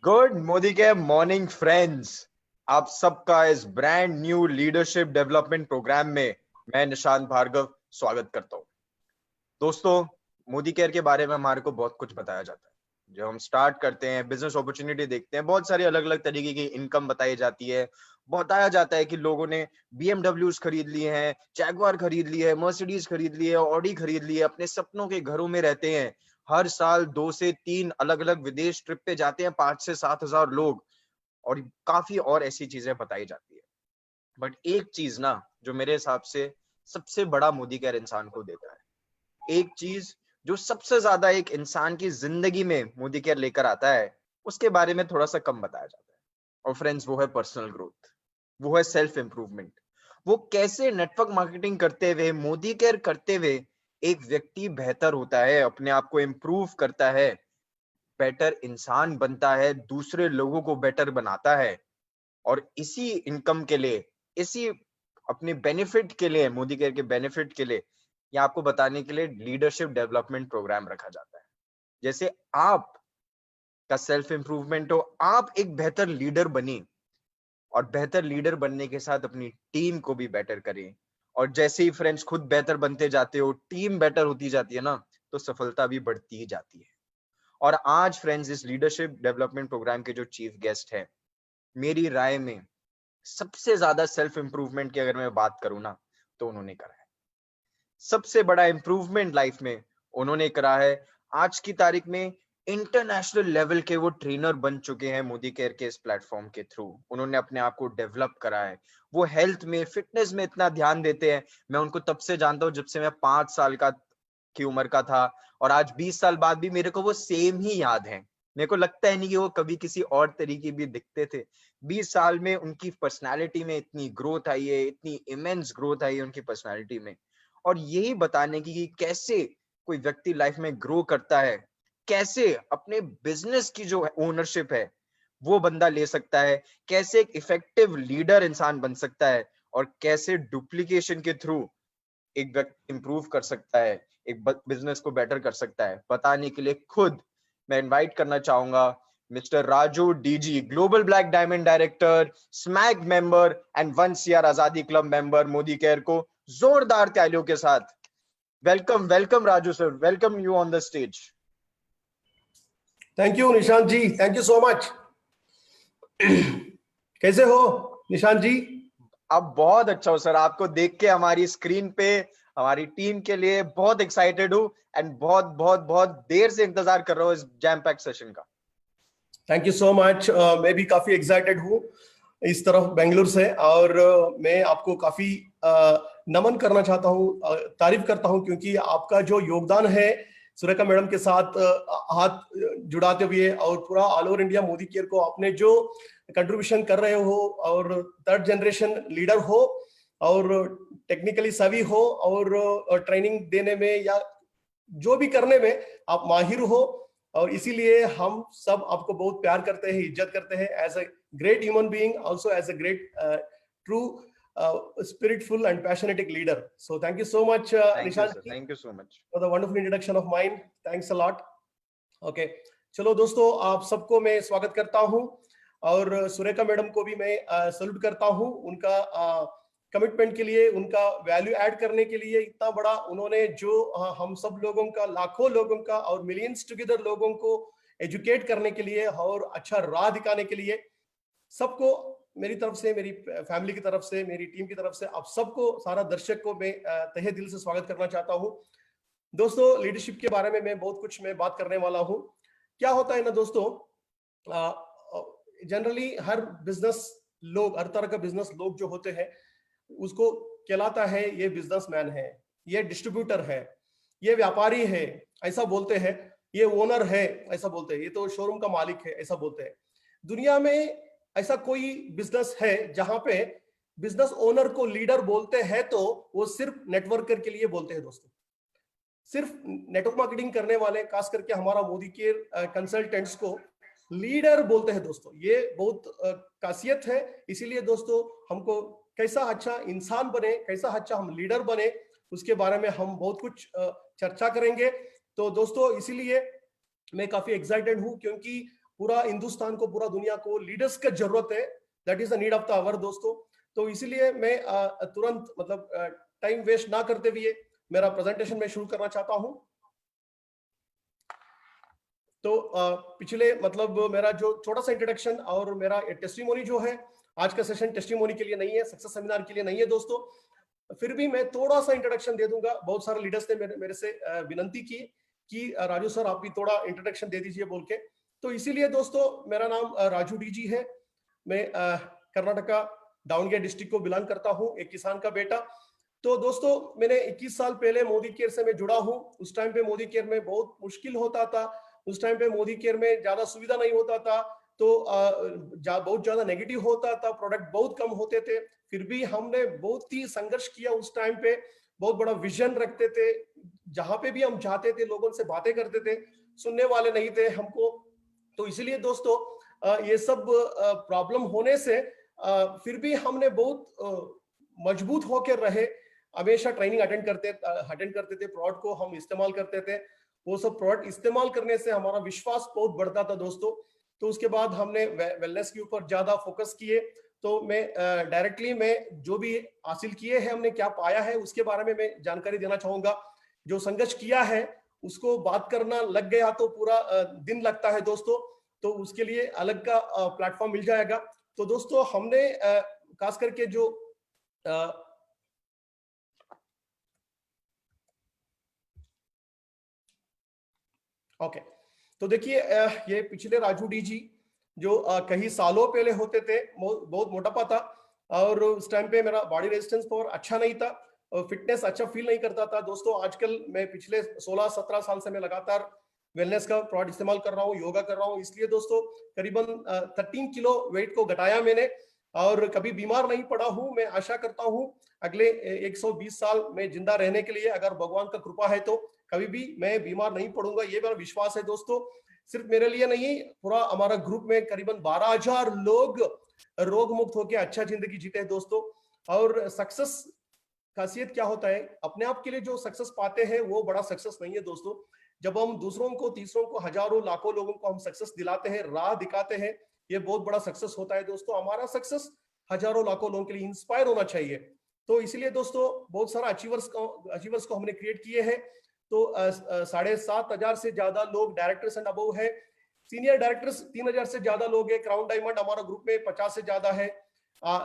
Good Modi के morning friends. आप सबका इस brand new leadership development programme में मैं निशांत भार्गव स्वागत करता हूं। दोस्तों, मोदी केयर के बारे में हमारे को बहुत कुछ बताया जाता है। जब हम स्टार्ट करते हैं, बिजनेस अपॉर्चुनिटी देखते हैं, बहुत सारी अलग अलग तरीके की इनकम बताई जाती है। बताया जाता है कि लोगों ने बीएमडब्ल्यूज खरीद लिए हैं, जैगवार खरीद ली है, मर्सिडीज खरीद ली है, ऑडी खरीद ली है, अपने सपनों के घरों में रहते हैं। हर साल 2 से 3 अलग अलग विदेश ट्रिप पे जाते हैं 5 से 7 हजार लोग, और काफी और ऐसी चीजें बताई जाती है। बट एक चीज ना, जो मेरे हिसाब से सबसे बड़ा मोदी केयर इंसान को देता है, एक चीज जो सबसे ज्यादा एक इंसान की जिंदगी में मोदी केयर लेकर आता है, उसके बारे में थोड़ा सा कम बताया जाता है। और फ्रेंड्स, वो है पर्सनल ग्रोथ, वो है सेल्फ इंप्रूवमेंट। वो कैसे नेटवर्क मार्केटिंग करते हुए, मोदी केयर करते हुए एक व्यक्ति बेहतर होता है, अपने आप को इम्प्रूव करता है, बेटर इंसान बनता है, दूसरे लोगों को बेटर बनाता है। और इसी इनकम के लिए, इसी अपने बेनिफिट के लिए, मोदी केयर के बेनिफिट के लिए, या आपको बताने के लिए लीडरशिप डेवलपमेंट प्रोग्राम रखा जाता है। जैसे आप का सेल्फ इंप्रूवमेंट हो, आप एक बेहतर लीडर बने, और बेहतर लीडर बनने के साथ अपनी टीम को भी बेटर करें। और जैसे ही फ्रेंड्स खुद बेहतर बनते जाते हो, टीम बेटर होती जाती है ना, तो सफलता भी बढ़ती ही जाती है। और आज फ्रेंड्स, इस लीडरशिप डेवलपमेंट प्रोग्राम के जो चीफ गेस्ट हैं, मेरी राय में सबसे ज्यादा सेल्फ इंप्रूवमेंट की अगर मैं बात करूं ना, तो उन्होंने करा है। सबसे बड़ा इंप्रूवमेंट लाइफ में उन्होंने करा है। आज की तारीख में इंटरनेशनल लेवल के वो ट्रेनर बन चुके हैं मोदी केयर के इस प्लेटफॉर्म के थ्रू। उन्होंने अपने आप को डेवलप करा है। वो हेल्थ में, फिटनेस में इतना ध्यान देते हैं। मैं उनको तब से जानता हूँ जब से मैं 5 साल का की उम्र का था, और आज 20 साल बाद भी मेरे को वो सेम ही याद है। मेरे को लगता है नहीं कि वो कभी किसी और तरीके भी दिखते थे। 20 साल में उनकी पर्सनालिटी में इतनी ग्रोथ आई है, इतनी इमेंस ग्रोथ आई है उनकी पर्सनालिटी में। और यही बताने की कि कैसे कोई व्यक्ति लाइफ में ग्रो करता है, कैसे अपने बिजनेस की जो ओनरशिप है वो बंदा ले सकता है, कैसे एक इफेक्टिव लीडर इंसान बन सकता है, और कैसे डुप्लीकेशन के थ्रू एक व्यक्ति इंप्रूव कर सकता है, एक बिजनेस को बेटर कर सकता है। बताने के लिए खुद मैं इनवाइट करना चाहूंगा mister Raju DG, global black diamond director, SMAG member and 1 CR आजादी क्लब मेंबर, मोदी केयर को जोरदार तालियों के साथ welcome. Welcome Raju sir, welcome you on the stage. Thank you Nishant ji, thank you so much. कैसे हो निशांत जी? अब बहुत अच्छा हो सर, आपको देख के हमारी स्क्रीन पे हमारी टीम के लिए बहुत एक्साइटेड हूँ, एंड बहुत बहुत बहुत देर से इंतजार कर रहा हूँ इस जैम पैक सेशन का। Thank you so much. मैं भी काफी एक्साइटेड हूँ इस तरफ बेंगलुरु से, और मैं आपको काफी नमन करना चाहता हूँ, तारीफ करता हूँ, क्योंकि आपका जो योगदान है सुरेखा मैडम के साथ हाथ जुड़ाते हुए, और पूरा all over India Modi care को आपने जो कंट्रीब्यूशन कर रहे हो, और 3rd जनरेशन लीडर हो, और टेक्निकली सवी हो, और ट्रेनिंग देने में या जो भी करने में आप माहिर हो, और इसीलिए हम सब आपको बहुत प्यार करते हैं, इज्जत करते हैं, as a great human being, also as a great true spiritual and passionate leader. So thank you so much, thank you Nishant sir, ji, thank you so much. for the wonderful introduction of mine. Thanks a lot. Okay, चलो दोस्तों, आप सबको मैं स्वागत करता हूं, और Surekha madam को भी मैं सल्यूट करता हूं, उनका कमिटमेंट के लिए, उनका वैल्यू ऐड करने के लिए। इतना बड़ा उन्होंने जो हम सब लोगों का, लाखों लोगों का और मिलियंस टुगेदर लोगों को एजुकेट करने के लिए और अच्छा राह दिखाने के लिए, सबको मेरी तरफ से, मेरी फैमिली की तरफ से, मेरी टीम की तरफ से, आप सबको, सारा दर्शक को मैं तहे दिल से स्वागत करना चाहता हूं। दोस्तों, लीडरशिप के बारे में मैं बहुत कुछ मैं बात करने वाला हूं। क्या होता है ना दोस्तों, जनरली हर बिजनेस लोग, हर तरह का बिजनेस लोग जो होते हैं, उसको कहलाता है ये बिजनेसमैन है, ये डिस्ट्रीब्यूटर है, ये व्यापारी है, ऐसा बोलते हैं, ये ओनर है, ऐसा बोलते हैं, ये तो शोरूम का मालिक है, ऐसा बोलते हैं। दुनिया में ऐसा कोई बिजनेस है जहां पे बिजनेस ओनर को लीडर बोलते हैं, तो वो सिर्फ नेटवर्कर के लिए बोलते हैं दोस्तों। सिर्फ नेटवर्क मार्केटिंग करने वाले, खास करके हमारा मोदी केयर कंसल्टेंट्स को लीडर बोलते हैं दोस्तों। ये बहुत खासियत है। इसीलिए दोस्तों, हमको कैसा अच्छा इंसान बने, कैसा अच्छा हम लीडर बने, उसके बारे में हम बहुत कुछ चर्चा करेंगे। तो दोस्तों, इसीलिए मैं काफी एक्साइटेड हूं, क्योंकि पूरा हिंदुस्तान को, पूरा दुनिया को लीडर्स का जरूरत है। That is the need of the hour दोस्तों। तो इसीलिए मैं तुरंत मतलब टाइम वेस्ट ना करते हुए मेरा प्रेजेंटेशन में शुरू करना चाहता हूं। तो पिछले मतलब मेरा जो छोटा सा इंट्रोडक्शन और मेरा टेस्टिमोनी जो है, आज का सेशन टेस्टिमोनी के लिए नहीं है, सक्सेस सेमिनार के लिए नहीं है दोस्तों, फिर भी मैं थोड़ा सा इंट्रोडक्शन दे दूंगा। बहुत सारे लीडर्स ने मेरे से विनती की कि राजू सर आप भी थोड़ा इंट्रोडक्शन दे दीजिए बोल के। तो इसीलिए दोस्तों मेरा नाम राजू डी जी है। मैं कर्नाटका दावणगेरे डिस्ट्रिक्ट को बिलोंग करता हूँ, एक किसान का बेटा। तो दोस्तों मैंने 21 साल पहले मोदी केयर से मैं जुड़ा हूँ। उस टाइम पे मोदी केयर में बहुत मुश्किल होता था, उस टाइम पे मोदी केयर में ज्यादा सुविधा नहीं होता था, तो बहुत ज्यादा नेगेटिव होता था, प्रोडक्ट बहुत कम होते थे। फिर भी हमने बहुत ही संघर्ष किया उस टाइम पे, बहुत बड़ा विजन रखते थे, जहां पे भी हम जाते थे लोगों से बातें करते थे, सुनने वाले नहीं थे हमको। तो इसलिए दोस्तों ये सब प्रॉब्लम होने से फिर भी हमने बहुत मजबूत होकर रहे। हमेशा ट्रेनिंग अटेंड करते थे, प्रोडक्ट को हम इस्तेमाल करते थे। वो सब प्रोडक्ट इस्तेमाल करने से हमारा विश्वास बहुत बढ़ता था दोस्तों। तो उसके बाद हमने वेलनेस के ऊपर ज्यादा फोकस किए। तो मैं डायरेक्टली मैं जो भी हासिल किए हैं, हमने क्या पाया है, उसके बारे में मैं जानकारी देना चाहूंगा। जो संघर्ष किया है उसको बात करना लग गया तो पूरा दिन लगता है दोस्तों, तो उसके लिए अलग का प्लेटफॉर्म मिल जाएगा। तो दोस्तों हमने खास करके जो ओके, तो देखिए ये पिछले राजू डी जी जो कई सालों पहले होते थे, बहुत मोटापा था और उस टाइम पे मेरा बॉडी रेजिस्टेंस पावर अच्छा नहीं था और फिटनेस अच्छा फील नहीं करता था दोस्तों। आजकल मैं पिछले 16-17 साल से मैं लगातार वेलनेस का प्रोडक्ट इस्तेमाल कर रहा हूँ, योगा कर रहा हूँ। इसलिए दोस्तों करीबन 13 किलो वेट को घटाया मैंने और कभी बीमार नहीं पड़ा हूँ। मैं आशा करता हूँ अगले 120 साल में जिंदा रहने के लिए, अगर भगवान का कृपा है तो कभी भी मैं बीमार नहीं पड़ूंगा, ये मेरा विश्वास है दोस्तों। सिर्फ मेरे लिए नहीं, पूरा हमारा ग्रुप में करीबन 12,000 लोग रोग मुक्त होकर अच्छा जिंदगी जीते हैं दोस्तों। और सक्सेस खासियत क्या होता है, अपने आप के लिए जो सक्सेस पाते हैं वो बड़ा सक्सेस नहीं है दोस्तों। जब हम दूसरों को, तीसरों को, हजारों लाखों लोगों को हम सक्सेस दिलाते हैं, राह दिखाते हैं, ये बहुत बड़ा सक्सेस होता है दोस्तों। हमारा सक्सेस हजारों लाखों लोगों के लिए इंस्पायर होना चाहिए। तो इसलिए दोस्तों बहुत सारा अचीवर्स को हमने क्रिएट किए हैं। तो 7,500 से ज्यादा लोग डायरेक्टर्स एंड अबव है, सीनियर डायरेक्टर्स 3,000 से ज्यादा लोग है, क्राउन डायमंड हमारा ग्रुप में 50 से ज्यादा है,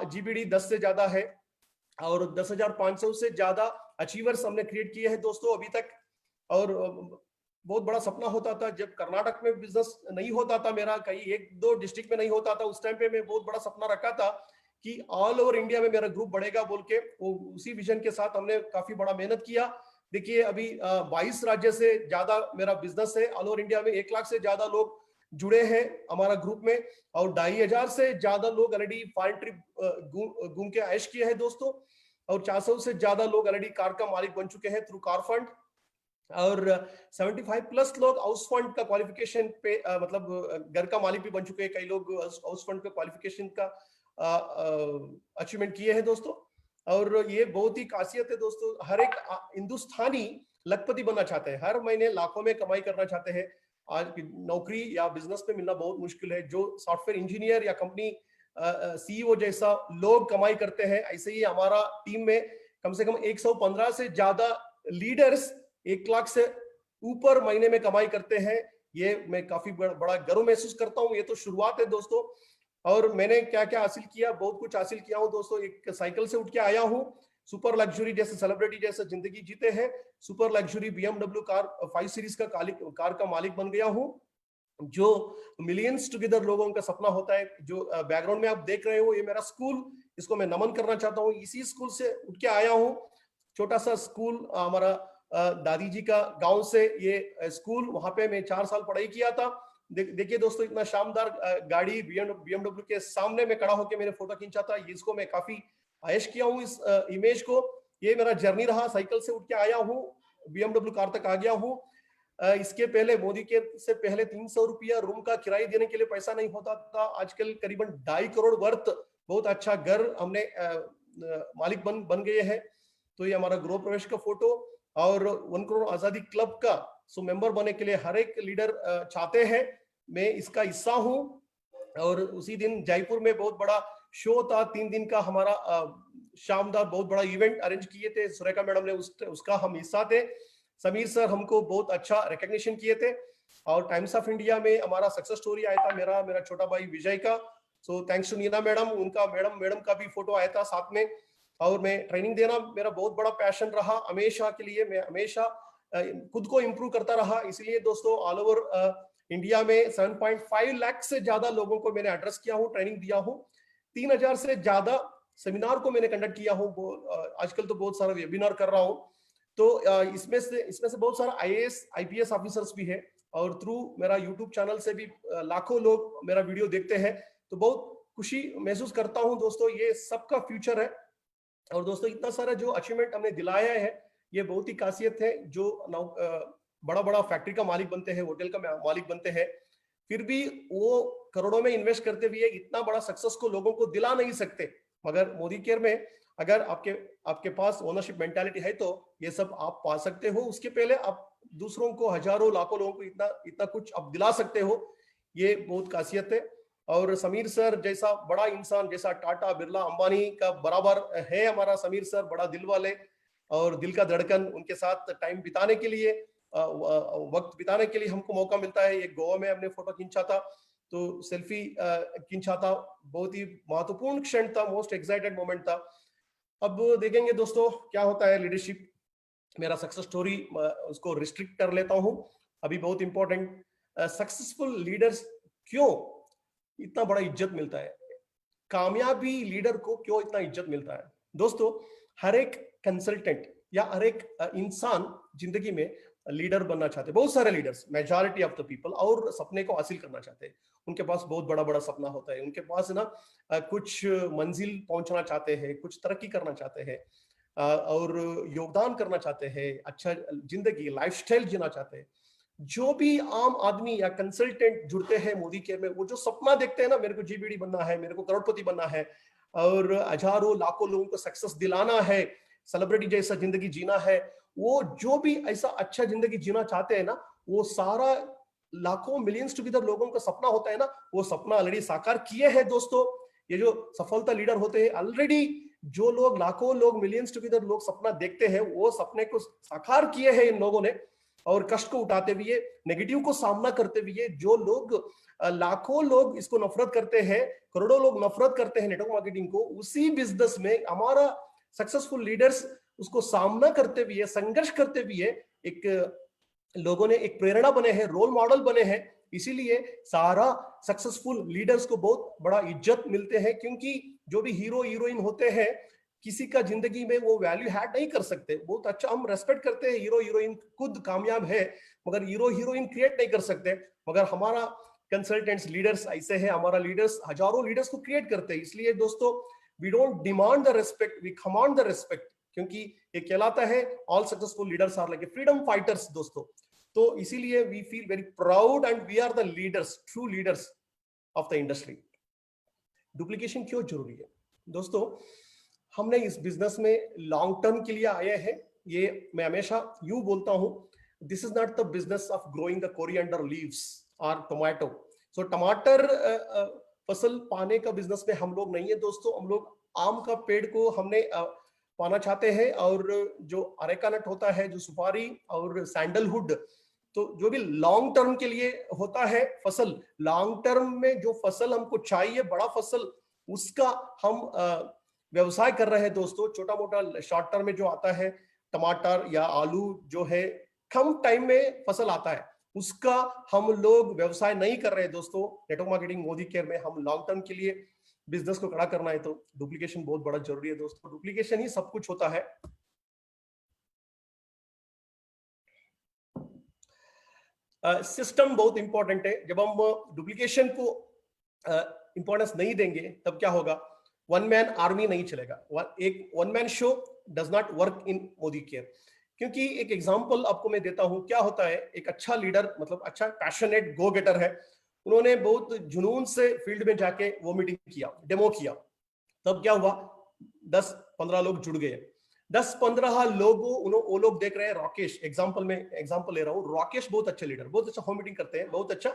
जीबीडी 10 से ज्यादा है और 10,500 से ज्यादा अचीवर्स हमने क्रिएट किए हैं दोस्तों अभी तक। और बहुत बड़ा सपना होता था जब कर्नाटक में बिजनेस नहीं होता था मेरा, कहीं 1-2 डिस्ट्रिक्ट में नहीं होता था, उस टाइम पे मैं बहुत बड़ा सपना रखा था कि ऑल ओवर इंडिया में मेरा ग्रुप बढ़ेगा बोल के। उसी विजन के साथ हमने काफी बड़ा मेहनत किया। देखिए अभी 22 राज्य से ज्यादा मेरा बिजनेस है, ऑल ओवर इंडिया में 1 लाख से ज्यादा लोग जुड़े हैं हमारा ग्रुप में और 2,500 से ज्यादा लोग ऑलरेडी फॉरेन ट्रिप घूम के ऐश किए हैं दोस्तों। और 400 से ज्यादा लोग ऑलरेडी कार का मालिक बन चुके हैं थ्रू कार फंड। और 75+ लोग हाउस फंड का क्वालिफिकेशन पे मतलब घर का मालिक भी बन चुके हैं। कई लोग हाउस फंड पे क्वालिफिकेशन का अचीवमेंट किए हैं दोस्तों। और ये बहुत ही खासियत है दोस्तों, हर एक हिंदुस्तानी लखपति बनना चाहते हैं, हर महीने लाखों में कमाई करना चाहते हैं। आज नौकरी या बिजनेस में मिलना बहुत मुश्किल है। जो सॉफ्टवेयर इंजीनियर या कंपनी सीईओ जैसा लोग कमाई करते हैं, ऐसे ही हमारा टीम में कम से कम 115 से ज्यादा लीडर्स 1 लाख से ऊपर महीने में कमाई करते हैं। ये मैं काफी बड़ा गर्व महसूस करता हूँ। ये तो शुरुआत है दोस्तों। और मैंने क्या क्या हासिल किया, बहुत कुछ हासिल किया हूँ दोस्तों। एक साइकिल से उठ के आया हूँ, सुपर लग्जरी जैसे सेलिब्रिटी जैसे जिंदगी जीते हैं, super luxury BMW car 5 series का कार का मालिक बन गया हूँ, जो मिलियंस टुगेदर लोगों का सपना होता है। जो बैकग्राउंड में आप देख रहे हो, ये मेरा स्कूल, इसको मैं नमन करना चाहता हूँ। इसी स्कूल से उठ के आया हूँ, छोटा सा स्कूल हमारा दादी जी का गांव से ये स्कूल, वहां पे मैं 4 साल पढ़ाई किया था। देखिए दोस्तों, इतना शानदार गाड़ी BMW के सामने में खड़ा होकर मैंने फोटो खींचा था, इसको मैं काफी आयश किया हूँ इस इमेज को। ये मेरा जर्नी रहा, साइकिल से उठ के आया हूँ, BMW कार तक आ गया हूँ। इसके पहले मोदी के से पहले 300 रुपया रूम का किराया देने के लिए पैसा नहीं होता था। आजकल करीबन 2.5 करोड़ वर्थ बहुत अच्छा घर हमने मालिक बन गए हैं। तो ये हमारा गृह प्रवेश का फोटो और 1 करोड़ आजादी क्लब का मेंबर बनने के लिए हर एक लीडर चाहते हैं। मैं इसका हिस्सा हूँ। और उसी दिन जयपुर में बहुत बड़ा शो था, 3 दिन का हमारा शानदार बहुत बड़ा इवेंट अरेंज किए थे, सुरेखा मैडम ने उसका हम हिस्सा थे। समीर सर हमको बहुत अच्छा रिकॉग्निशन किए थे। और टाइम्स ऑफ इंडिया में हमारा सक्सेस स्टोरी आया था, मेरा छोटा भाई विजय का। So thanks to Neena madam, उनका मैडम का भी फोटो आया था साथ में। और मैं ट्रेनिंग देना मेरा बहुत बड़ा पैशन रहा हमेशा के लिए, मैं हमेशा खुद को इम्प्रूव करता रहा। इसलिए दोस्तों ऑल ओवर इंडिया में 7.5 लाख से ज्यादा लोगों को मैंने एड्रेस किया हूँ, ट्रेनिंग दिया हूँ। 3000 से ज्यादा सेमिनार को मैंने कंडक्ट किया हूँ। आजकल तो बहुत सारा वेबिनार कर रहा हूँ। तो इसमें से बहुत सारा IAS IPS ऑफिसर्स भी है। और थ्रू मेरा यूट्यूब चैनल से भी लाखों लोग मेरा वीडियो देखते हैं। तो बहुत खुशी महसूस करता हूँ दोस्तों, ये सबका फ्यूचर है। और दोस्तों इतना सारा जो अचीवमेंट हमने दिलाया है, ये बहुत ही खासियत है। जो बड़ा बड़ा फैक्ट्री का मालिक बनते हैं, होटल का मालिक बनते हैं, फिर भी वो करोड़ों में इन्वेस्ट करते हुए इतना बड़ा सक्सेस को लोगों को दिला नहीं सकते। मगर मोदी केयर में अगर आपके पास ओनरशिप मेंटालिटी है तो ये सब आप पा सकते हो। उसके पहले आप दूसरों को, हजारों लाखों लोगों को इतना कुछ आप दिला सकते हो। ये बहुत खासियत है। और समीर सर जैसा बड़ा इंसान, जैसा टाटा बिरला अंबानी का बराबर है हमारा समीर सर, बड़ा दिल वाले और दिल का धड़कन। उनके साथ टाइम बिताने के लिए, वक्त बिताने के लिए हमको मौका मिलता है। एक गोवा में हमने फोटो खींचा था, तो सेल्फी खींचा था। बहुत ही महत्वपूर्ण क्षण था, मोस्ट एक्साइटेड मोमेंट था। अब देखेंगे दोस्तों क्या होता है लीडरशिप। मेरा सक्सेस स्टोरी उसको रिस्ट्रिक्ट कर लेता हूं अभी। बहुत इंपॉर्टेंट, सक्सेसफुल लीडर्स क्यों इतना बड़ा इज्जत मिलता है, कामयाबी लीडर को क्यों इतना इज्जत मिलता है। दोस्तों हर एक कंसल्टेंट या हर एक इंसान जिंदगी में लीडर बनना चाहते हैं। बहुत सारे leaders, majority of the people, और सपने को हासिल करना चाहते हैं। उनके पास बहुत बड़ा बड़ा सपना होता है, उनके पास ना कुछ मंजिल पहुंचना चाहते हैं, कुछ तरक्की करना चाहते हैं, और योगदान करना चाहते हैं, अच्छा जिंदगी लाइफस्टाइल जीना चाहते हैं। जो भी आम आदमी या कंसल्टेंट जुड़ते हैं मोदी केयर में, वो जो सपना देखते हैं ना, मेरे को GBD बनना है, मेरे को करोड़पति बनना है, और हजारों लाखों लोगों को सक्सेस दिलाना है, सेलिब्रिटी जैसा जिंदगी जीना है, वो जो भी ऐसा अच्छा जिंदगी जीना चाहते हैं ना, वो सारा लाखों मिलियंस टुगेदर लोगों का सपना होता है ना, वो सपना ऑलरेडी साकार किए हैं दोस्तों। ये जो सफलता लीडर होते हैं ऑलरेडी, जो लोग लाखों लोग मिलियंस टुगेदर लोग सपना देखते हैं, वो सपने को साकार किए हैं इन लोगों ने। और कष्ट को उठाते हुए, नेगेटिव को सामना करते हुए, जो लोग लाखों लोग इसको नफरत करते हैं, करोड़ों लोग नफरत करते हैं नेटवर्क मार्केटिंग को, उसी बिजनेस में हमारा सक्सेसफुल लीडर्स उसको सामना करते हुए, संघर्ष करते हुए एक लोगों ने एक प्रेरणा बने हैं, रोल मॉडल बने हैं। इसीलिए सारा सक्सेसफुल लीडर्स को बहुत बड़ा इज्जत मिलते हैं, क्योंकि जो भी हीरो हीरोइन होते हैं, किसी का जिंदगी में वो वैल्यू ऐड नहीं कर सकते। बहुत अच्छा हम रेस्पेक्ट करते हैं, हीरो हीरोइन खुद कामयाब है, मगर हीरो हीरोइन क्रिएट नहीं कर सकते। मगर हमारा कंसल्टेंट्स लीडर्स ऐसे हैं, हमारा लीडर्स हजारों लीडर्स को क्रिएट करते हैं। इसलिए दोस्तों we don't demand the respect, we command the respect, क्योंकि ये कहलाता है all successful leaders are like freedom fighters दोस्तों। तो इसीलिए we feel very proud and we are the leaders, true leaders of the industry. Duplication क्यों जरूरी है दोस्तों? हमने इस बिजनेस में लॉन्ग टर्म के लिए आए हैं। ये मैं हमेशा यूं बोलता हूं, this is not the business of growing the coriander leaves और टोमेटो। सो टमाटर फसल पाने का बिजनेस में हम लोग नहीं है दोस्तों। हम लोग आम का पेड़ को हमने पाना चाहते हैं, और जो अरेका नट होता है, जो सुपारी और सैंडलवुड, तो जो भी लॉन्ग टर्म के लिए होता है फसल, लॉन्ग टर्म में जो फसल हमको चाहिए, बड़ा फसल, उसका हम व्यवसाय कर रहे हैं दोस्तों। छोटा मोटा शॉर्ट टर्म में जो आता है, टमाटर या आलू जो है, कम टाइम में फसल आता है, उसका हम लोग व्यवसाय नहीं कर रहे हैं दोस्तों। नेटवर्क मार्केटिंग मोदी केयर में हम लॉन्ग टर्म के लिए बिजनेस को खड़ा करना है, तो डुप्लीकेशन बहुत बड़ा जरूरी है दोस्तों। डुप्लीकेशन ही सब कुछ होता है। सिस्टम बहुत इंपॉर्टेंट है। जब हम डुप्लीकेशन को इंपॉर्टेंस नहीं देंगे, तब क्या होगा? वन मैन आर्मी नहीं चलेगा। एक one man show does not work in Modi care. क्योंकि एक एग्जांपल आपको मैं देता हूं, क्या होता है, एक अच्छा लीडर, मतलब अच्छा पैशनेट गो गेटर है, उन्होंने बहुत जुनून से फील्ड में जाके वो मीटिंग किया, डेमो किया। तब क्या हुआ? 10-15 लोग जुड़ गए। 10-15 लोगों, वो लोग देख रहे हैं राकेश, एग्जांपल ले रहा हूँ, राकेश बहुत अच्छा लीडर, बहुत अच्छा होम मीटिंग करते हैं, बहुत अच्छा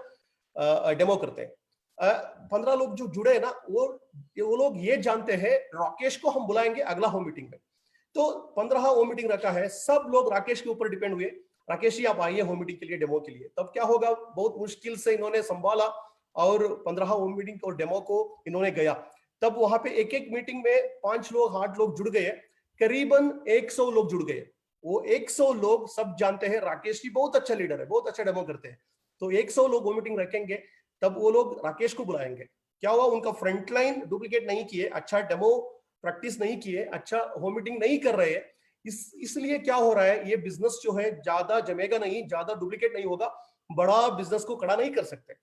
डेमो करते हैं। 15 लोग जो जुड़े हैं ना, वो लोग ये जानते हैं राकेश को हम बुलाएंगे अगला होम मीटिंग में। तो 15 होम मीटिंग रखा है, सब लोग राकेश के ऊपर डिपेंड हुए, राकेश जी आप आइए होम मीटिंग के लिए, डेमो के लिए। तब क्या होगा, बहुत मुश्किल से इन्होंने संभाला और 15 होम मीटिंग और डेमो को इन्होंने गया। तब वहां पे एक एक मीटिंग में 5 लोग 8 लोग जुड़ गए, करीबन 100 लोग जुड़ गए। वो 100 लोग सब जानते हैं राकेश जी बहुत अच्छा लीडर है, बहुत अच्छा डेमो करते हैं। तो 100 लोग वो मीटिंग रखेंगे, तब वो लोग राकेश को बुलाएंगे। क्या हुआ, उनका फ्रंटलाइन डुप्लीकेट नहीं किए, अच्छा डेमो प्रैक्टिस नहीं किए, अच्छा होम मीटिंग नहीं कर रहे हैं, इसलिए क्या हो रहा है, ये बिजनेस जो है ज्यादा जमेगा नहीं, ज्यादा डुप्लीकेट नहीं होगा, बड़ा बिजनेस को खड़ा नहीं कर सकते।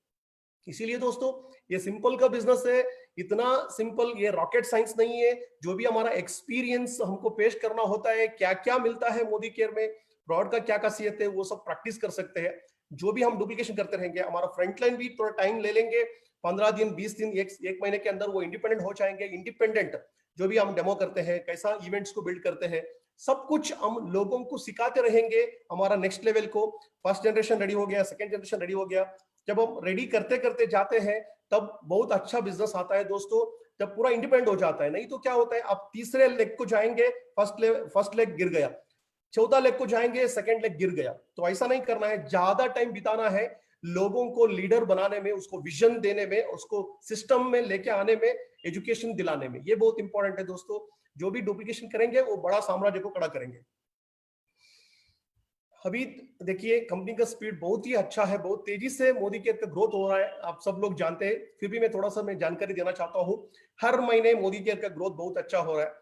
इसीलिए दोस्तों ये सिंपल का बिजनेस है, इतना सिंपल, ये रॉकेट साइंस नहीं है। जो भी हमारा एक्सपीरियंस हमको पेश करना होता है, क्या क्या मिलता है मोदी केयर में, फ्रॉड का क्या खासियत है, वो सब प्रैक्टिस कर सकते हैं। जो भी हम डुप्लीकेशन करते रहेंगे, हमारा फ्रंटलाइन भी थोड़ा टाइम ले लेंगे, 15 दिन 20 दिन एक महीने के अंदर वो इंडिपेंडेंट हो जाएंगे। इंडिपेंडेंट जो भी हम डेमो करते हैं, कैसा इवेंट्स को बिल्ड करते हैं, सब कुछ हम लोगों को सिखाते रहेंगे। हमारा नेक्स्ट लेवल को, फर्स्ट जनरेशन रेडी हो गया, सेकंड जनरेशन रेडी हो गया, जब हम रेडी करते करते जाते हैं तब बहुत अच्छा बिजनेस आता है दोस्तों, जब पूरा इंडिपेंडेंट हो जाता है। नहीं तो क्या होता है, आप तीसरे लेग को जाएंगे, फर्स्ट लेग गिर गया, चौथा लेग को जाएंगे, सेकंड लेग गिर गया। तो ऐसा नहीं करना है, ज्यादा टाइम बिताना है लोगों को लीडर बनाने में, उसको विजन देने में, उसको सिस्टम में लेके आने में, एजुकेशन दिलाने में। ये बहुत इंपॉर्टेंट है दोस्तों। जो भी डुप्लीकेशन करेंगे वो बड़ा साम्राज्य को खड़ा करेंगे। अभी देखिए कंपनी का स्पीड बहुत ही अच्छा है, बहुत तेजी से मोदी केयर का ग्रोथ हो रहा है, आप सब लोग जानते हैं, फिर भी मैं थोड़ा सा जानकारी देना चाहता हूँ। हर महीने मोदी केयर का ग्रोथ बहुत अच्छा हो रहा है।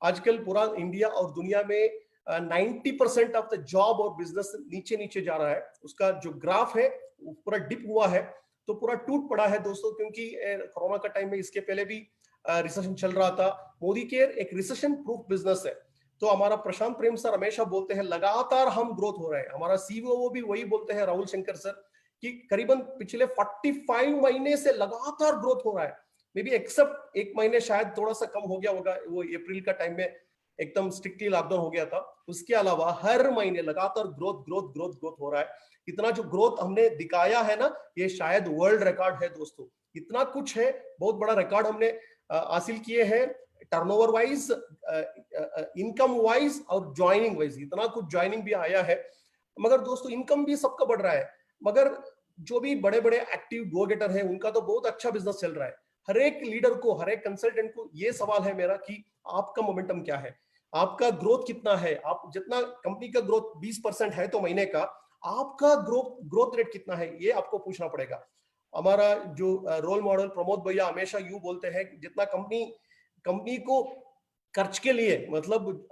आजकल पूरा इंडिया और दुनिया में 90% ऑफ द जॉब और बिजनेस नीचे नीचे जा रहा है। उसका जो ग्राफ है वो पूरा डिप हुआ है, तो पूरा टूट पड़ा है दोस्तों, क्योंकि कोरोना का टाइम में, इसके पहले भी रिसेशन चल रहा था। मोदी केयर एक रिसेशन प्रूफ बिजनेस है। तो हमारा प्रशांत प्रेम सर हमेशा बोलते हैं लगातार हम ग्रोथ हो रहे हैं, हमारा सीईओ भी वही बोलते हैं, राहुल शंकर सर, कि करीबन पिछले 45 महीने से लगातार ग्रोथ हो रहा है। मे बी एक्सेप्ट एक महीने शायद थोड़ा सा कम हो गया होगा, वो अप्रैल का टाइम में एकदम स्ट्रिक्टली लॉकडाउन हो गया था। उसके अलावा हर महीने लगातार ग्रोथ ग्रोथ ग्रोथ ग्रोथ हो रहा है। इतना जो ग्रोथ हमने दिखाया है ना, ये शायद वर्ल्ड रिकॉर्ड है दोस्तों। इतना कुछ है, बहुत बड़ा रिकॉर्ड हमने हासिल किए हैं, टर्नओवर वाइज, इनकम वाइज और ज्वाइनिंग वाइज, इतना कुछ ज्वाइनिंग भी आया है। मगर दोस्तों इनकम भी सबका बढ़ रहा है, मगर जो भी बड़े बड़े एक्टिव गो गेटर है उनका तो बहुत अच्छा बिजनेस चल रहा है। हर एक लीडर को, हर एक कंसल्टेंट को ये सवाल है मेरा कि आपका मोमेंटम क्या है, आपका ग्रोथ कितना है। आप जितना कंपनी का ग्रोथ 20% है तो महीने का, आपका ग्रोथ रेट कितना है, ये आपको पूछना पड़ेगा। हमारा जो रोल मॉडल प्रमोद भैया हमेशा यूं बोलते हैं, जितना कंपनी को खर्च के लिए, मतलब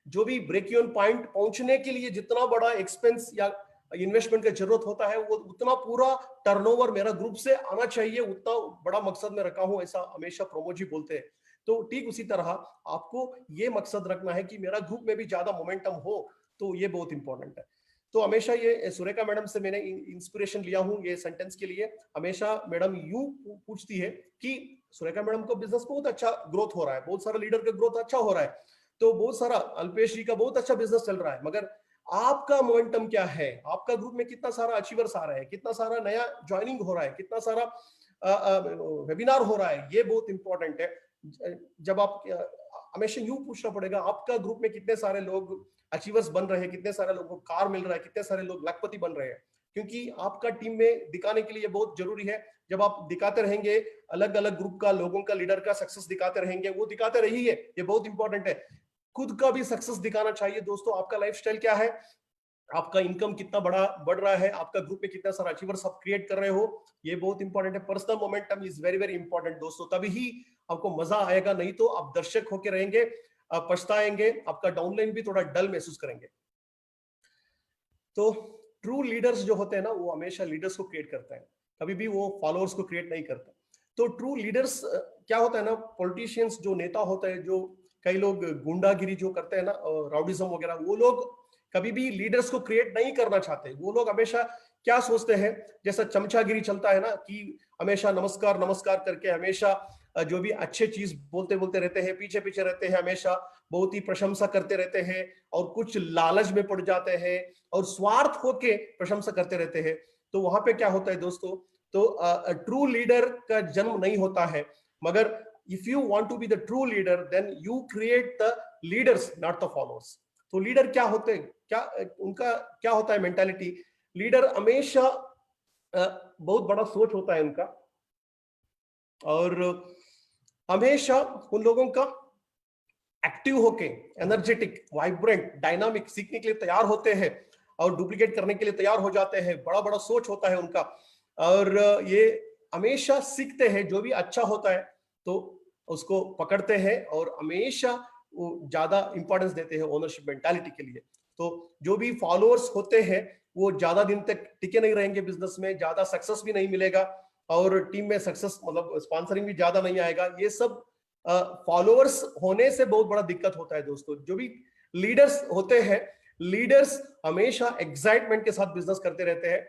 जो भी ब्रेक इवन पॉइंट पहुंचने के लिए जितना बड़ा एक्सपेंस या इन्वेस्टमेंट का जरूरत होता है, वो उतना पूरा टर्नओवर मेरा ग्रुप से आना चाहिए, उतना बड़ा मकसद में रखा हूं, ऐसा हमेशा प्रमोद जी बोलते हैं। तो ठीक उसी तरह आपको ये मकसद रखना है कि मेरा ग्रुप में भी ज्यादा मोमेंटम हो, तो ये बहुत इंपॉर्टेंट है। तो हमेशा ये सुरेखा मैडम से मैंने इंस्पिरेशन लिया हूं ये सेंटेंस के लिए। हमेशा मैडम यूं पूछती है कि सुरेखा मैडम को बिजनेस बहुत अच्छा ग्रोथ हो रहा है, बहुत सारा लीडर का ग्रोथ अच्छा हो रहा है, तो बहुत सारा अल्पेश जी का बहुत अच्छा बिजनेस चल रहा है, मगर आपका मोमेंटम क्या है, आपका ग्रुप में कितना सारा अचीवर्स आ रहा है, कितना सारा नया ज्वाइनिंग हो रहा है, कितना सारा वेबिनार हो रहा है, ये बहुत इंपॉर्टेंट है। जब आप हमेशा यूं पूछना पड़ेगा, आपका ग्रुप में कितने सारे लोग अचीवर्स बन रहे हैं, कितने सारे लोगों को कार मिल रहा है, कितने सारे लोग लखपति बन रहे हैं, क्योंकि आपका टीम में दिखाने के लिए बहुत जरूरी है। जब आप दिखाते रहेंगे, अलग अलग ग्रुप का, लोगों का, लीडर का सक्सेस दिखाते रहेंगे, वो दिखाते रहिए, ये बहुत इंपॉर्टेंट है। खुद का भी सक्सेस दिखाना चाहिए दोस्तों। आपका लाइफस्टाइल क्या है, आपका इनकम कितना बड़ा बढ़ रहा है, आपका ग्रुप में कितना सारा अचीवर्स आप क्रिएट कर रहे हो, ये बहुत इंपॉर्टेंट है। Personal momentum is very very important दोस्तों, तभी ही आपको मजा आएगा, नहीं तो आप दर्शक होके रहेंगे, आप पछताएंगे, आपका डाउनलाइन भी थोड़ा डल महसूस करेंगे। तो ट्रू लीडर्स जो होते हैं ना, वो हमेशा लीडर्स को क्रिएट करते हैं, कभी भी वो फॉलोअर्स को क्रिएट नहीं करते। तो ट्रू लीडर्स क्या होता है ना, पॉलिटिशियंस जो नेता होते हैं, जो कई लोग गुंडागिरी जो करते हैं ना, राउडिज्म वगैरह, वो लोग कभी भी लीडर्स को क्रिएट नहीं करना चाहते। वो लोग हमेशा क्या सोचते हैं, जैसा चमचागिरी चलता है ना, कि हमेशा नमस्कार नमस्कार करके हमेशा जो भी अच्छे चीज बोलते बोलते रहते हैं, पीछे पीछे रहते हैं, हमेशा बहुत ही प्रशंसा करते रहते हैं, और कुछ लालच में पड़ जाते हैं और स्वार्थ होके प्रशंसा करते रहते हैं। तो वहां पे क्या होता है दोस्तों, तो ट्रू लीडर का जन्म नहीं होता है, मगर if you want to be the true leader then you create the leaders not the followers. तो लीडर क्या होते हैं, क्या उनका क्या होता है मेंटालिटी? लीडर हमेशा बहुत बड़ा सोच होता है उनका, और हमेशा उन लोगों का एक्टिव होके, एनर्जेटिक, वाइब्रेंट, डायनामिक, सीखने के लिए तैयार होते हैं और डुप्लीकेट करने के लिए तैयार हो जाते हैं। बड़ा बड़ा सोच होता है उनका, और ये हमेशा सीखते हैं। जो भी अच्छा होता है तो उसको पकड़ते हैं और हमेशा वो ज्यादा इंपॉर्टेंस देते हैं ओनरशिप मेंटालिटी के लिए। तो जो भी फॉलोअर्स होते हैं वो ज्यादा दिन तक टिके नहीं रहेंगे बिजनेस में, ज्यादा सक्सेस भी नहीं मिलेगा, और टीम में सक्सेस मतलब स्पॉन्सरिंग भी ज्यादा नहीं आएगा। ये सब फॉलोअर्स होने से बहुत बड़ा दिक्कत होता है दोस्तों। जो भी लीडर्स होते हैं, लीडर्स हमेशा एक्साइटमेंट के साथ बिजनेस करते रहते हैं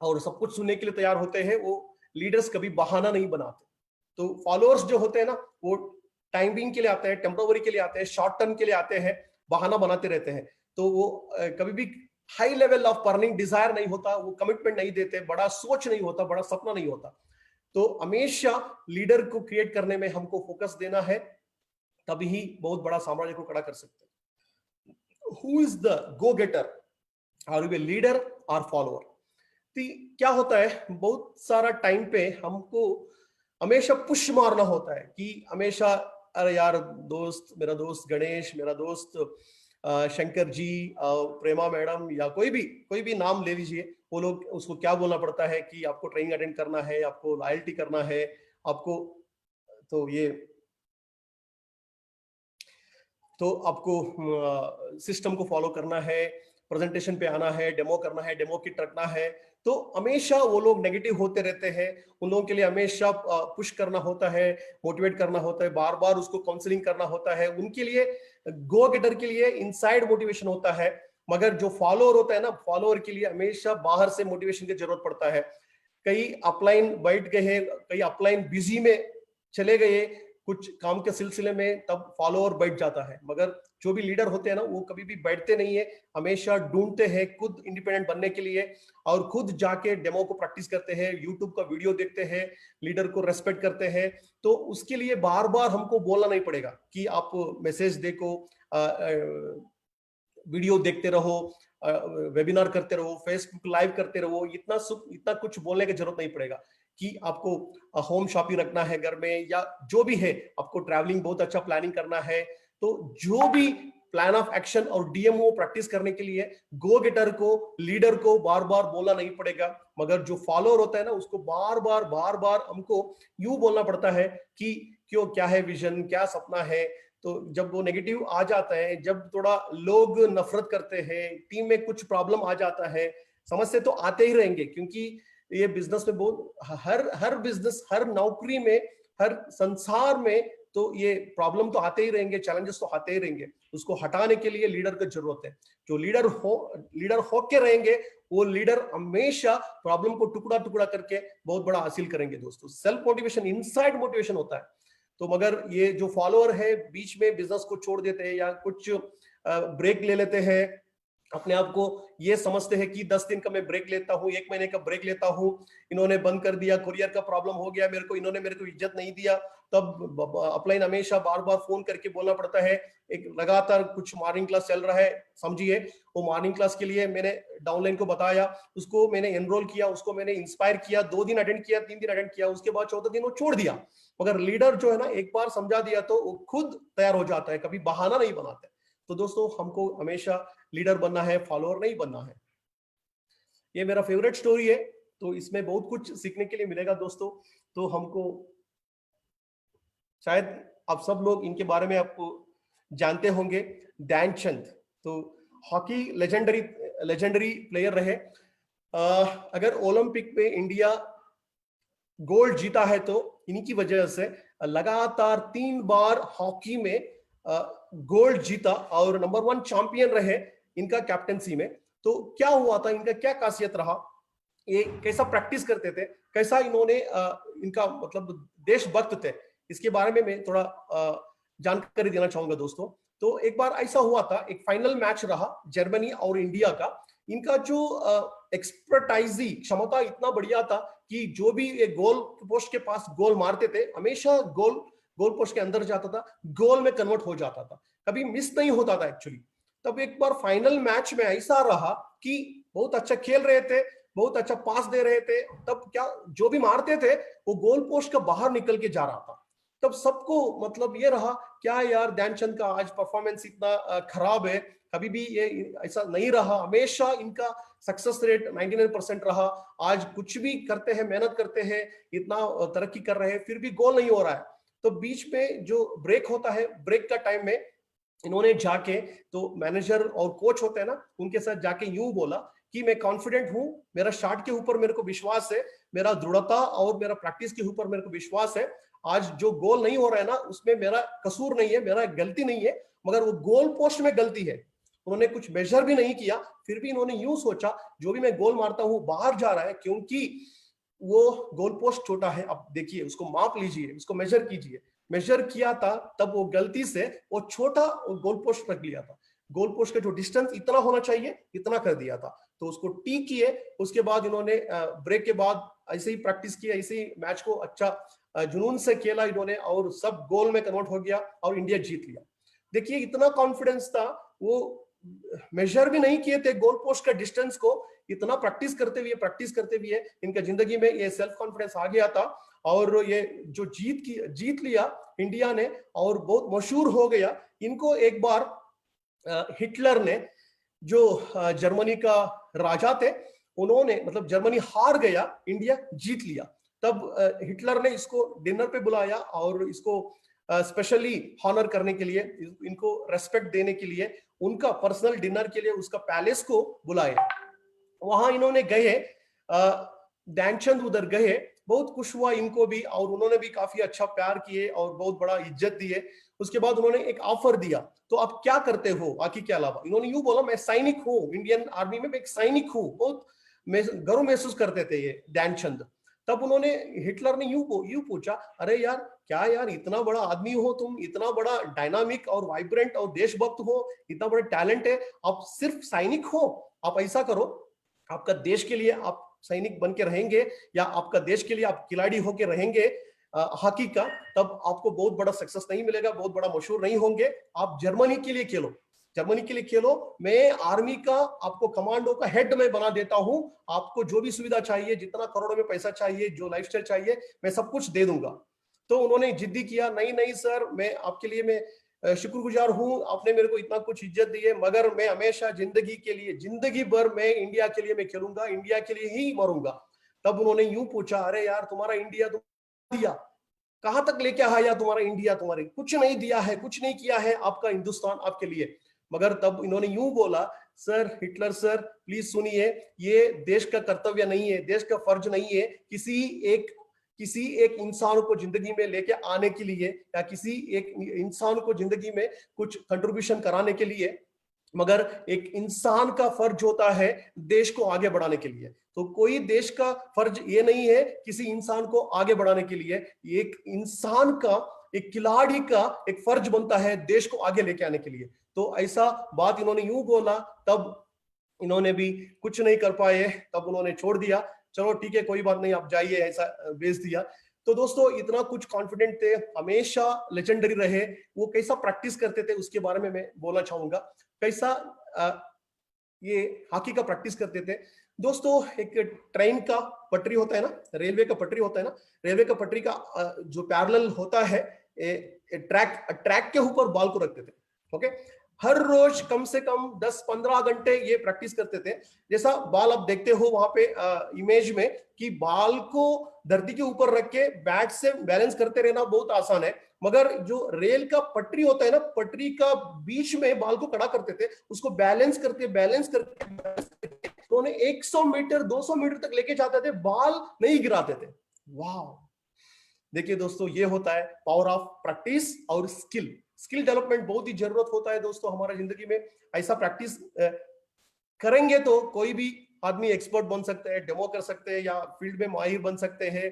और सब कुछ सुनने के लिए तैयार होते हैं। वो लीडर्स कभी बहाना नहीं बनाते। तो फॉलोअर्स जो होते हैं ना, वो टाइमिंग के लिए आते हैं, टेम्पररी के लिए आते हैं, शॉर्ट टर्म के लिए आते हैं, बहाना बनाते रहते हैं। तो वो कभी भी high level of earning desire नहीं होता, वो कमिटमेंट नहीं देते, बड़ा सोच नहीं होता, बड़ा सपना नहीं होता। तो हमेशा लीडर को क्रिएट करने में हमको फोकस देना है, तभी ही बहुत बड़ा साम्राज्य को खड़ा कर सकते हैं। Who is the go getter? Are you a leader और फॉलोअर? क्या होता है, बहुत सारा टाइम पे हमको हमेशा पुश मारना होता है कि हमेशा अरे यार दोस्त, मेरा दोस्त गणेश, मेरा दोस्त शंकर जी, प्रेमा मैडम, या कोई भी नाम ले लीजिए, वो लोग उसको क्या बोलना पड़ता है कि आपको ट्रेनिंग अटेंड करना है, आपको लॉयल्टी करना है, आपको तो आपको सिस्टम को फॉलो करना है, प्रेजेंटेशन पे आना है, डेमो करना है, डेमो किट रखना है। तो हमेशा वो लोग नेगेटिव होते रहते हैं। उन लोगों के लिए हमेशा पुश करना होता है, मोटिवेट करना होता है, बार बार उसको काउंसलिंग करना होता है। उनके लिए गो गेटर के लिए इनसाइड मोटिवेशन होता है, मगर जो फॉलोअर होता है ना, फॉलोअर के लिए हमेशा बाहर से मोटिवेशन की जरूरत पड़ता है। कई अपलाइन बैठ गए हैं, कई अपलाइन बिजी में चले गए कुछ काम के सिलसिले में, तब फॉलोअर बैठ जाता है। मगर जो भी लीडर होते हैं ना, वो कभी भी बैठते नहीं है, हमेशा ढूंढते हैं खुद इंडिपेंडेंट बनने के लिए, और खुद जाके डेमो को प्रैक्टिस करते हैं, यूट्यूब का वीडियो देखते हैं, लीडर को रेस्पेक्ट करते हैं। तो उसके लिए बार बार हमको बोलना नहीं पड़ेगा कि आप मैसेज देखो, वीडियो देखते रहो, वेबिनार करते रहो, फेसबुक लाइव करते रहो। इतना कुछ बोलने की जरूरत नहीं पड़ेगा कि आपको होम शॉपिंग रखना है घर में, या जो भी है, आपको ट्रैवलिंग बहुत अच्छा प्लानिंग करना है। तो जो भी प्लान ऑफ एक्शन और डीएमओ प्रैक्टिस करने के लिए गो गेटर को, लीडर को बार बार बोलना नहीं पड़ेगा। मगर जो फॉलोअर होता है ना, उसको बार बार हमको यूं बोलना पड़ता है कि क्यों, क्या है विजन, क्या सपना है। तो जब वो नेगेटिव आ जाता है, जब थोड़ा लोग नफरत करते हैं, टीम में कुछ प्रॉब्लम आ जाता है, समस्या तो आते ही रहेंगे, क्योंकि ये बिजनेस में बहुत हर बिजनेस, हर नौकरी में, हर संसार में तो ये प्रॉब्लम तो आते ही रहेंगे, चैलेंजेस तो आते ही रहेंगे। उसको हटाने के लिए लीडर की जरूरत है। जो लीडर होके रहेंगे, वो लीडर हमेशा प्रॉब्लम को टुकड़ा टुकड़ा करके बहुत बड़ा हासिल करेंगे दोस्तों। सेल्फ मोटिवेशन, इनसाइड मोटिवेशन होता है। तो मगर ये जो फॉलोअर है, बीच में बिजनेस को छोड़ देते हैं या कुछ ब्रेक ले लेते हैं, अपने आप को ये समझते हैं कि 10 दिन का मैं ब्रेक लेता हूँ, 1 महीने का ब्रेक लेता हूँ, इन्होंने बंद कर दिया, कुरियर का प्रॉब्लम हो गया मेरे को, इन्होंने मेरे को इज्जत नहीं दिया, तब अपलाइन हमेशा बार बार फोन करके बोलना पड़ता है। एक लगातार कुछ मॉर्निंग क्लास चल रहा है, समझिए, वो मॉर्निंग क्लास के लिए मैंने डाउनलाइन को बताया, उसको मैंने एनरोल किया, उसको मैंने इंस्पायर किया, 2 दिन अटेंड किया, 3 दिन अटेंड किया, उसके बाद 14 दिन वो छोड़ दिया। मगर लीडर जो है ना, एक बार समझा दिया तो वो खुद तैयार हो जाता है, कभी बहाना नहीं बनाते। तो दोस्तों, हमको हमेशा लीडर बनना है, फॉलोअर नहीं बनना है। ये मेरा फेवरेट स्टोरी है, तो इसमें बहुत कुछ सीखने के लिए मिलेगा दोस्तों। तो हमको शायद आप सब लोग इनके बारे में आपको जानते होंगे, ध्यानचंद। तो हॉकी लेजेंडरी प्लेयर रहे। अगर ओलंपिक में इंडिया गोल्ड जीता है तो इन्हीं की वजह से लगातार 3 बार हॉकी में गोल्ड जीता और नंबर 1 चैंपियन रहे इनका कैप्टनसी में। तो क्या हुआ था, इनका क्या खासियत रहा, ये कैसा प्रैक्टिस करते थे, कैसा इन्होंने इनका मतलब देशभक्त थे, इसके बारे में मैं थोड़ा जानकारी देना चाहूंगा दोस्तों। तो एक बार ऐसा हुआ था, एक फाइनल मैच रहा जर्मनी और इंडिया का। इनका जो एक्सपर्टाइजी क्षमता इतना बढ़िया था कि जो भी ये गोल पोस्ट के पास गोल मारते थे हमेशा गोल पोस्ट के अंदर जाता था, गोल में कन्वर्ट हो जाता था, कभी मिस नहीं होता था एक्चुअली। तब एक बार फाइनल मैच में ऐसा रहा कि बहुत अच्छा खेल रहे थे, बहुत अच्छा पास दे रहे थे, तब क्या जो भी मारते थे वो गोल पोस्ट का बाहर निकल के जा रहा था। तब सबको मतलब ये रहा, क्या यार ध्यानचंद का आज परफॉर्मेंस इतना खराब है, कभी भी ये ऐसा नहीं रहा, हमेशा इनका सक्सेस रेट 99% रहा, आज कुछ भी करते हैं, मेहनत करते हैं, इतना तरक्की कर रहे हैं, फिर भी गोल नहीं हो रहा है। तो बीच में जो ब्रेक होता है, ब्रेक का टाइम में इन्होंने जाके, तो मैनेजर और कोच होते हैं ना, उनके साथ जाके यूं बोला कि मैं कॉन्फिडेंट हूं, मेरा शॉट के ऊपर मेरे को विश्वास है, मेरा दृढ़ता और मेरा प्रैक्टिस के ऊपर मेरे को विश्वास है, आज जो गोल नहीं हो रहा है ना उसमें मेरा कसूर नहीं है, मेरा गलती नहीं है, मगर वो गोल पोस्ट में गलती है। उन्होंने कुछ मेजर भी नहीं किया, फिर भी इन्होंने यूं सोचा जो भी मैं गोल मारता हूं बाहर जा रहा है, क्योंकि वो गोल पोस्ट छोटा है। अब देखिए उसको माप लीजिए, उसको मेजर कीजिए, मेजर किया था तब वो गलती से वो छोटा गोल पोस्ट रख लिया था, गोल पोस्ट का जो डिस्टेंस इतना होना चाहिए इतना कर दिया था, तो उसको टी किए। उसके बाद इन्होंने ब्रेक के बाद ऐसे ही प्रैक्टिस किया, ऐसे ही मैच को अच्छा जुनून से खेला इन्होंने और सब गोल में कन्वर्ट हो गया और इंडिया जीत लिया। देखिए इतना कॉन्फिडेंस था, वो मेजर भी नहीं किए थे गोल पोस्ट का डिस्टेंस को, इतना प्रैक्टिस करते हुए इनका जिंदगी में ये सेल्फ कॉन्फिडेंस आ गया था और ये जो जीत लिया इंडिया ने और बहुत मशहूर हो गया। इनको एक बार हिटलर ने, जो जर्मनी का राजा थे, उन्होंने मतलब जर्मनी हार गया, इंडिया जीत लिया, तब हिटलर ने इसको डिनर पे बुलाया और इसको स्पेशली हॉनर करने के लिए, इनको रेस्पेक्ट देने के लिए उनका पर्सनल डिनर के लिए उसका पैलेस को बुलाया। वहां इन्होंने गए, ध्यानचंद उधर गए, बहुत खुश हुआ इनको भी और उन्होंने भी काफी अच्छा प्यार किए और बहुत बड़ा इज्जत दिए। उसके बाद उन्होंने एक ऑफर दिया, तो आप क्या करते हो हॉकी के अलावा? इन्होंने यूं बोला, मैं सैनिक हूँ, इंडियन आर्मी में मैं एक सैनिक हूँ। बहुत गर्व महसूस करते थे ये ध्यानचंद। तब उन्होंने, हिटलर ने यूं पूछा, अरे यार क्या यार इतना बड़ा आदमी हो तुम, इतना बड़ा डायनामिक और वाइब्रेंट और देशभक्त हो, इतना बड़ा टैलेंट है, आप सिर्फ सैनिक हो? आप ऐसा करो, आपका देश के लिए आप सैनिक बन के रहेंगे या आपका देश के लिए आप खिलाड़ी होके रहेंगे हॉकी का, तब आपको बहुत बड़ा सक्सेस नहीं मिलेगा, बहुत बड़ा मशहूर नहीं होंगे, आप जर्मनी के लिए खेलो, जर्मनी के लिए खेलो, मैं आर्मी का आपको कमांडो का हेड में बना देता हूं, आपको जो भी सुविधा चाहिए, जितना करोड़ों में पैसा चाहिए, जो लाइफस्टाइल चाहिए, मैं सब कुछ दे दूंगा। तो उन्होंने जिद्दी किया, नहीं नहीं सर, मैं आपके लिए मैं शुक्रगुजार हूं, आपने मेरे को इतना कुछ इज्जत दी है, मगर मैं हमेशा जिंदगी के लिए, जिंदगी भर मैं इंडिया के लिए मैं खेलूंगा, इंडिया के लिए ही मरूंगा। तब उन्होंने यूं पूछा, अरे यार तुम्हारा इंडिया तो दिया, कहां तक लेके आया तुम्हारा इंडिया, तुम्हारे कुछ नहीं दिया है, कुछ नहीं किया है आपका हिंदुस्तान आपके लिए। मगर तब इन्होंने यूं बोला, सर हिटलर सर प्लीज सुनिए, ये देश का कर्तव्य नहीं है, देश का फर्ज नहीं है किसी एक इंसान को जिंदगी में लेके आने के लिए या किसी एक इंसान को जिंदगी में कुछ कंट्रीब्यूशन कराने के लिए, मगर एक इंसान का फर्ज होता है देश को आगे बढ़ाने के लिए। तो कोई देश का फर्ज ये नहीं है किसी इंसान को आगे बढ़ाने के लिए, एक इंसान का, एक खिलाड़ी का एक फर्ज बनता है देश को आगे लेके आने के लिए। तो ऐसा बात इन्होंने यूं बोला, तब इन्होंने भी कुछ नहीं कर पाए, तब उन्होंने छोड़ दिया, चलो ठीक है कोई बात नहीं आप जाइए, ऐसा भेज दिया। तो दोस्तों इतना कुछ कॉन्फिडेंट थे, हमेशा लेजेंडरी रहे। वो कैसा प्रैक्टिस करते थे उसके बारे में मैं बोलना चाहूंगा, कैसा ये हॉकी का प्रैक्टिस करते थे। दोस्तों एक ट्रेन का पटरी होता है ना, रेलवे का पटरी होता है ना, रेलवे का पटरी का जो पैरेलल होता है, ट्रैक के ऊपर बॉल को रखते थे। ओके, हर रोज कम से कम 10-15 घंटे ये प्रैक्टिस करते थे। जैसा बॉल आप देखते हो वहां पे इमेज में, कि बॉल को धरती के ऊपर रख के बैट से बैलेंस करते रहना बहुत आसान है, मगर जो रेल का पटरी होता है ना, पटरी का बीच में बॉल को खड़ा करते थे, उसको बैलेंस करते उन्होंने 100 मीटर 200 मीटर तक लेके जाते थे, बॉल नहीं गिराते थे। वाह, देखिए दोस्तों ये होता है पावर ऑफ प्रैक्टिस और स्किल डेवलपमेंट बहुत ही जरूरत होता है दोस्तों हमारे जिंदगी में। ऐसा प्रैक्टिस करेंगे तो कोई भी आदमी एक्सपर्ट बन सकते हैं, डेमो कर सकते हैं या फील्ड में माहिर बन सकते हैं,